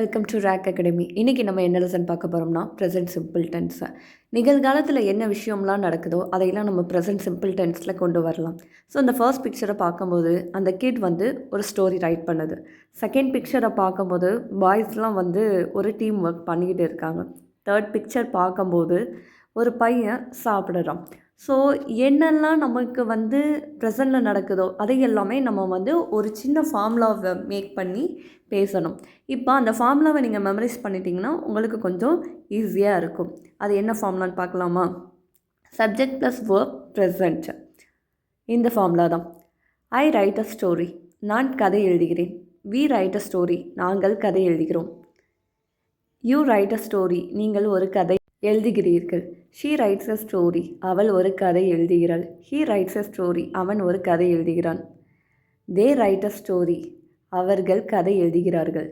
Welcome to rack academy. இன்றைக்கி நம்ம என்ன லெசன் பார்க்க போகிறோம்னா ப்ரெசென்ட் சிம்பிள் டென்ஸை. நிகழ்காலத்தில் என்ன விஷயம்லாம் நடக்குதோ அதையெல்லாம் நம்ம ப்ரெசென்ட் சிம்பிள் டென்ஸில் கொண்டு வரலாம். ஸோ இந்த ஃபர்ஸ்ட் பிக்சரை பார்க்கும்போது அந்த கிட் வந்து ஒரு ஸ்டோரி ரைட் பண்ணுது. செகண்ட் பிக்சரை பார்க்கும்போது பாய்ஸ்லாம் வந்து ஒரு டீம் ஒர்க் பண்ணிக்கிட்டு இருக்காங்க. தேர்ட் பிக்சர் பார்க்கும்போது ஒரு பையன் சாப்பிடுறான். ஸோ என்னெல்லாம் நமக்கு வந்து ப்ரெசென்ட்டில் நடக்குதோ அதை எல்லாமே நம்ம வந்து ஒரு சின்ன ஃபார்முலாவை மேக் பண்ணி பேசணும். இப்போ அந்த ஃபார்முலாவை நீங்கள் மெமரைஸ் பண்ணிட்டீங்கன்னா உங்களுக்கு கொஞ்சம் ஈஸியாக இருக்கும். அது என்ன ஃபார்முலான்னு பார்க்கலாமா? Subject plus verb present. இந்த ஃபார்முலா தான். I write a story. நான் கதை எழுதுகிறேன். We write a story. நாங்கள் கதை எழுதுகிறோம். You write a story. நீங்கள் ஒரு கதை எழுதுகிறீர்கள். She writes a story. அவள் ஒரு கதை எழுதுகிறாள். He writes a story. அவன் ஒரு கதை எழுதுகிறான். They write a story. அவர்கள் கதை எழுதுகிறார்கள்.